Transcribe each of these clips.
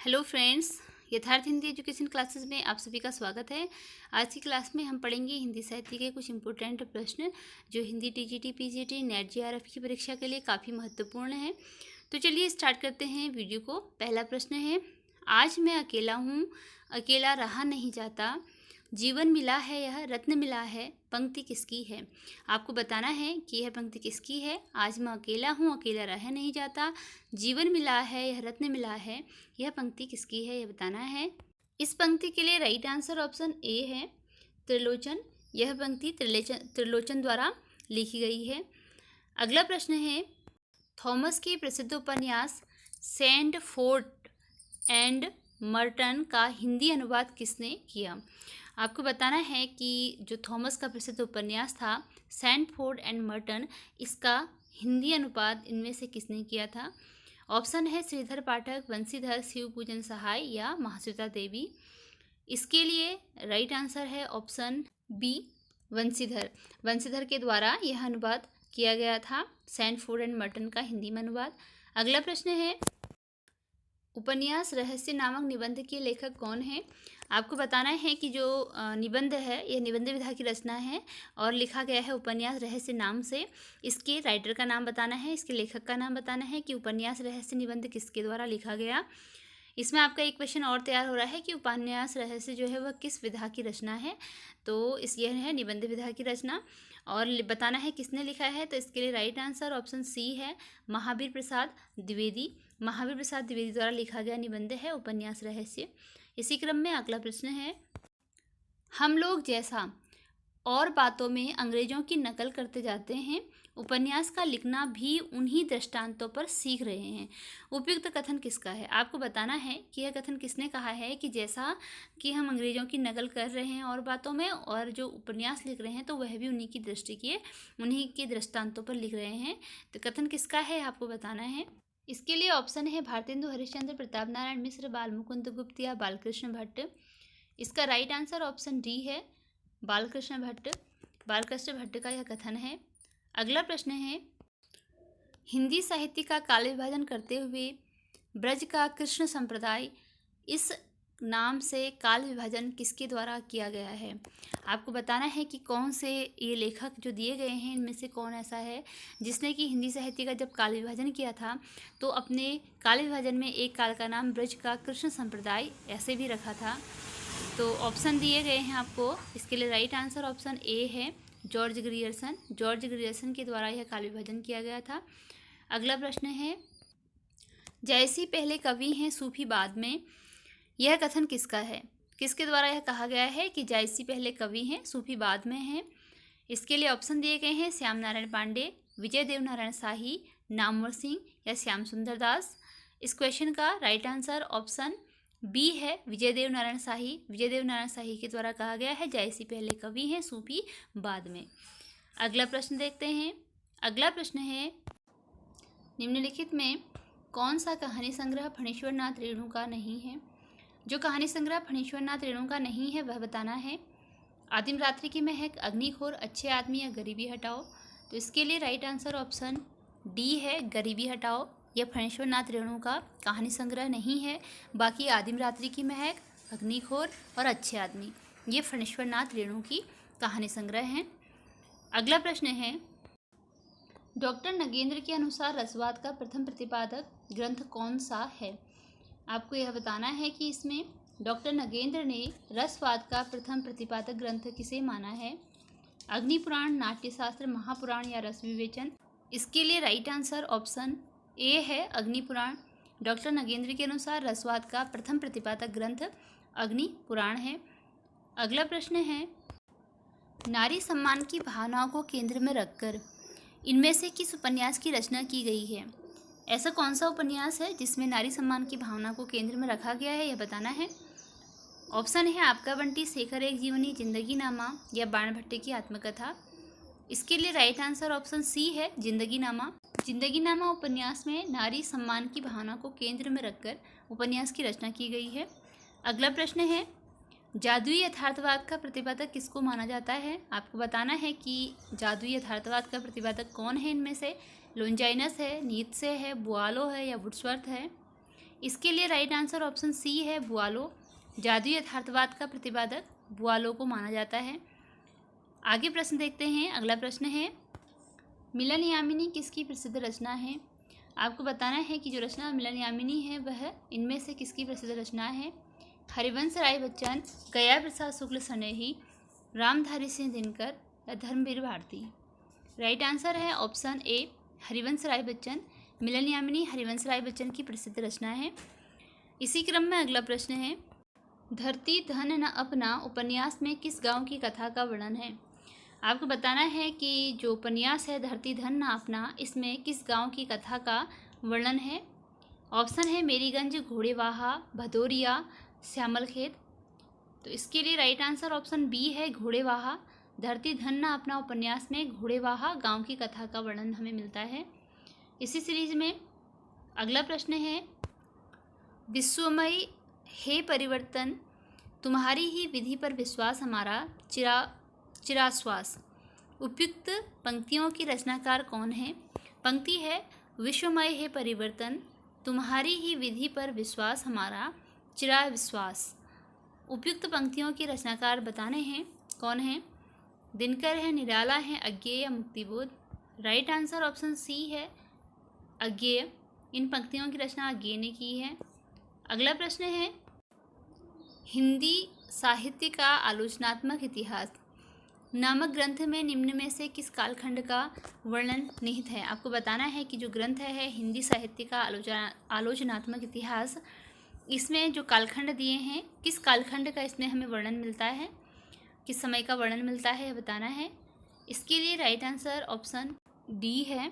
Hello friends, यथार्थ Hindi education classes में आप सभी का स्वागत है। आज की क्लास में हम पढ़ेंगे हिंदी साहित्य के कुछ इंपॉर्टेंट प्रश्न जो Hindi TGT, PGT, net JRF की परीक्षा के लिए काफ़ी महत्वपूर्ण है। तो चलिए स्टार्ट करते हैं वीडियो को। पहला प्रश्न है, आज मैं अकेला हूँ, अकेला रहा नहीं जाता, जीवन मिला है यह रत्न मिला है, पंक्ति किसकी है। आपको बताना है कि यह पंक्ति किसकी है। आज मैं अकेला हूँ, अकेला रह नहीं जाता, जीवन मिला है यह रत्न मिला है, यह पंक्ति किसकी है, यह बताना है। इस पंक्ति के लिए राइट आंसर ऑप्शन ए है, त्रिलोचन। यह पंक्ति त्रिलोचन द्वारा लिखी गई है। अगला प्रश्न है, थॉमस के प्रसिद्ध उपन्यास सैंडफोर्ड एंड मर्टन का हिंदी अनुवाद किसने किया। आपको बताना है कि जो थॉमस का प्रसिद्ध उपन्यास था सैंडफोर्ड एंड मर्टन, इसका हिंदी अनुवाद इनमें से किसने किया था। ऑप्शन है श्रीधर पाठक, बंसीधर, शिवपूजन सहाय या महाश्वेता देवी। इसके लिए राइट आंसर है ऑप्शन बी, बंसीधर। बंसीधर के द्वारा यह अनुवाद किया गया था सैंडफोर्ड एंड मर्टन का हिंदी में अनुवाद। अगला प्रश्न है, उपन्यास रहस्य नामक निबंध के लेखक कौन है। आपको बताना है कि जो निबंध है यह निबंध विधा की रचना है और लिखा गया है उपन्यास रहस्य नाम से। इसके राइटर का नाम बताना है, इसके लेखक का नाम बताना है कि उपन्यास रहस्य निबंध किसके द्वारा लिखा गया। इसमें आपका एक क्वेश्चन और तैयार हो रहा है कि उपन्यास रहस्य जो है वह किस विधा की रचना है। तो इस यह है निबंध विधा की रचना और बताना है किसने लिखा है। तो इसके लिए राइट आंसर ऑप्शन सी है, महावीर प्रसाद द्विवेदी। महावीर प्रसाद द्विवेदी द्वारा लिखा गया निबंध है उपन्यास रहस्य। इसी क्रम में अगला प्रश्न है, हम लोग जैसा और बातों में अंग्रेजों की नकल करते जाते हैं, उपन्यास का लिखना भी उन्हीं दृष्टांतों पर सीख रहे हैं। उपयुक्त कथन किसका है। आपको बताना है कि यह कथन किसने कहा है कि जैसा कि हम अंग्रेजों की नकल कर रहे हैं और बातों में, और जो उपन्यास लिख रहे हैं तो वह भी उन्हीं की दृष्टि के उन्हीं के दृष्टांतों पर लिख रहे हैं। तो कथन किसका है आपको बताना है। इसके लिए ऑप्शन है भारतेंदु हरिश्चंद्र, प्रताप नारायण मिश्र, बालमुकुंद गुप्त या बालकृष्ण भट्ट। इसका राइट आंसर ऑप्शन डी है, बालकृष्ण भट्ट। बालकृष्ण भट्ट का यह कथन है। अगला प्रश्न है, हिंदी साहित्य का काल विभाजन करते हुए ब्रज का कृष्ण संप्रदाय, इस नाम से काल विभाजन किसके द्वारा किया गया है। आपको बताना है कि कौन से ये लेखक जो दिए गए हैं इनमें से कौन ऐसा है जिसने कि हिंदी साहित्य का जब काल विभाजन किया था तो अपने काल विभाजन में एक काल का नाम ब्रज का कृष्ण संप्रदाय ऐसे भी रखा था। तो ऑप्शन दिए गए हैं आपको। इसके लिए राइट आंसर ऑप्शन ए है, जॉर्ज ग्रियर्सन। जॉर्ज ग्रियर्सन के द्वारा यह काल विभाजन किया गया था। अगला प्रश्न है, जैसी पहले कवि हैं सूफी बाद में, यह कथन किसका है। किसके द्वारा यह कहा गया है कि जैसी पहले कवि हैं सूफी बाद में हैं। इसके लिए ऑप्शन दिए गए हैं श्याम नारायण पांडे, विजय देव नारायण शाही, नामवर सिंह या श्याम सुंदर दास। इस क्वेश्चन का राइट आंसर ऑप्शन बी है, विजय देव नारायण शाही। विजय देव नारायण शाही के द्वारा कहा गया है जैसी पहले कवि हैं सूफी बाद में। अगला प्रश्न देखते हैं। अगला प्रश्न है, निम्नलिखित में कौन सा कहानी संग्रह फणीश्वर नाथ रेणु का नहीं है। जो कहानी संग्रह फणीश्वर नाथ रेणु का नहीं है वह बताना है। आदिम रात्रि की महक, अग्निखोर, अच्छे आदमी या गरीबी हटाओ। तो इसके लिए राइट आंसर ऑप्शन डी है, गरीबी हटाओ। यह फणीश्वर नाथ रेणु का कहानी संग्रह नहीं है। बाकी आदिम रात्रि की महक, अग्निखोर और अच्छे आदमी ये फणीश्वर नाथ रेणु की कहानी संग्रह हैं। अगला प्रश्न है, डॉक्टर नगेंद्र के अनुसार रसवाद का प्रथम प्रतिपादक ग्रंथ कौन सा है। आपको यह बताना है कि इसमें डॉक्टर नगेंद्र ने रसवाद का प्रथम प्रतिपादक ग्रंथ किसे माना है। अग्निपुराण, नाट्यशास्त्र, महापुराण या रस विवेचन। इसके लिए राइट आंसर ऑप्शन ए है, अग्निपुराण। डॉक्टर नगेंद्र के अनुसार रसवाद का प्रथम प्रतिपादक ग्रंथ अग्निपुराण है। अगला प्रश्न है, नारी सम्मान की भावनाओं को केंद्र में रखकर इनमें से किस उपन्यास की रचना की गई है। ऐसा कौन सा उपन्यास है जिसमें नारी सम्मान की भावना को केंद्र में रखा गया है, यह बताना है। ऑप्शन है आपका बंटी, शेखर एक जीवनी, जिंदगी नामा या बाण भट्टे की आत्मकथा। इसके लिए राइट आंसर ऑप्शन सी है, जिंदगी नामा। जिंदगी नामा उपन्यास में नारी सम्मान की भावना को केंद्र में रखकर उपन्यास की रचना की गई है। अगला प्रश्न है, जादुई यथार्थवाद का प्रतिपादक किसको माना जाता है। आपको बताना है कि जादुई यथार्थवाद का प्रतिपादक कौन है इनमें से। लोंजाइनस है, नीत्शे है, बुआलो है या वुड्सवर्थ है। इसके लिए राइट आंसर ऑप्शन सी है, बुआलो। जादुई यथार्थवाद का प्रतिपादक बुआलो को माना जाता है। आगे प्रश्न देखते हैं। अगला प्रश्न है, मिलन यामिनी किसकी प्रसिद्ध रचना है? आपको बताना है कि जो रचना मिलन यामिनी है वह इनमें से किसकी प्रसिद्ध रचना है? हरिवंश राय बच्चन, गया प्रसाद शुक्ल स्नेही, रामधारी सिंह दिनकर या धर्मवीर भारती। राइट आंसर है ऑप्शन ए, हरिवंश राय बच्चन। मिलन यामिनी हरिवंश राय बच्चन की प्रसिद्ध रचना है। इसी क्रम में अगला प्रश्न है, धरती धन न अपना उपन्यास में किस गांव की कथा का वर्णन है? आपको बताना है कि जो उपन्यास है धरती धन न अपना, इसमें किस गांव की कथा का वर्णन है? ऑप्शन है मेरीगंज, घोड़ेवाहा, भदौरिया, श्यामलखेत। तो इसके लिए राइट आंसर ऑप्शन बी है, घोड़ेवाहा। धरती धन न अपना उपन्यास में घोड़ेवाहा गांव की कथा का वर्णन हमें मिलता है। इसी सीरीज में अगला प्रश्न है, विश्वमय हे परिवर्तन, तुम्हारी ही विधि पर विश्वास हमारा चिराश्वास। उपयुक्त पंक्तियों की रचनाकार कौन है? पंक्ति है, विश्वमय हे परिवर्तन, तुम्हारी ही विधि पर विश्वास हमारा चिराविश्वास। उपयुक्त पंक्तियों के रचनाकार बताने हैं, कौन है? दिनकर है, निराला है, अज्ञेय या Muktibodh. Right answer option C है, अज्ञेय। इन पंक्तियों की रचना अज्ञेय ने की है। अगला प्रश्न है, हिंदी साहित्य का आलोचनात्मक इतिहास नामक ग्रंथ में निम्न में से किस कालखंड का वर्णन निहित है? आपको बताना है कि जो ग्रंथ है हिंदी साहित्य का आलोचनात्मक इतिहास, इसमें जो कालखंड दिए हैं, किस कालखंड का इसमें हमें वर्णन मिलता है, किस समय का वर्णन मिलता है, यह बताना है। इसके लिए राइट आंसर ऑप्शन डी है,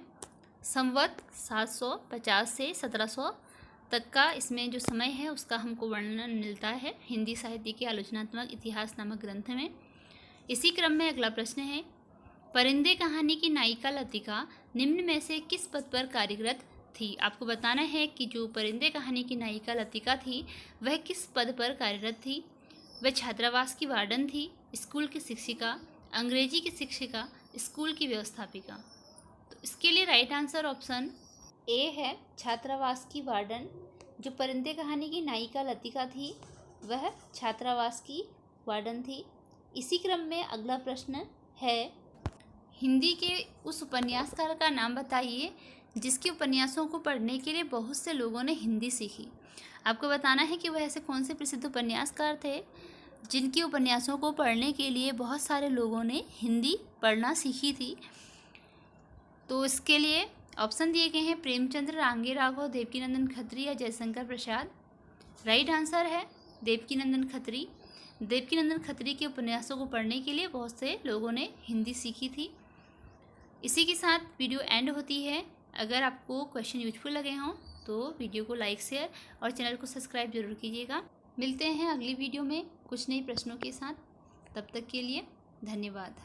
संवत 750 से 1700 तक का इसमें जो समय है उसका हमको वर्णन मिलता है हिंदी साहित्य के आलोचनात्मक इतिहास नामक ग्रंथ में। इसी क्रम में अगला प्रश्न है, परिंदे कहानी की नायिका लतिका निम्न में से किस पद पर कार्यरत थी? आपको बताना है कि जो परिंदे कहानी की नायिका लतिका थी वह किस पद पर कार्यरत थी? वह छात्रावास की वार्डन थी, स्कूल की शिक्षिका, अंग्रेजी की शिक्षिका, स्कूल की व्यवस्थापिका। तो इसके लिए राइट आंसर ऑप्शन ए है, छात्रावास की वार्डन। जो परिंदे कहानी की नायिका लतिका थी वह छात्रावास की वार्डन थी। इसी क्रम में अगला प्रश्न है, हिंदी के उस उपन्यासकार का नाम बताइए जिसके उपन्यासों को पढ़ने के लिए बहुत से लोगों ने हिंदी सीखी। आपको बताना है कि वह ऐसे कौन से प्रसिद्ध उपन्यासकार थे जिनके उपन्यासों को पढ़ने के लिए बहुत सारे लोगों ने हिंदी पढ़ना सीखी थी। तो इसके लिए ऑप्शन दिए गए हैं, प्रेमचंद्र, रांगे राघव, देवकीनंदन खत्री या जयशंकर प्रसाद। राइट आंसर है देवकीनंदन खत्री। देवकीनंदन खत्री के उपन्यासों को पढ़ने के लिए बहुत से लोगों ने हिंदी सीखी थी। इसी के साथ वीडियो एंड होती है। अगर आपको क्वेश्चन यूजफुल लगे हों तो वीडियो को लाइक, शेयर और चैनल को सब्सक्राइब जरूर कीजिएगा। मिलते हैं अगली वीडियो में कुछ नए प्रश्नों के साथ। तब तक के लिए धन्यवाद।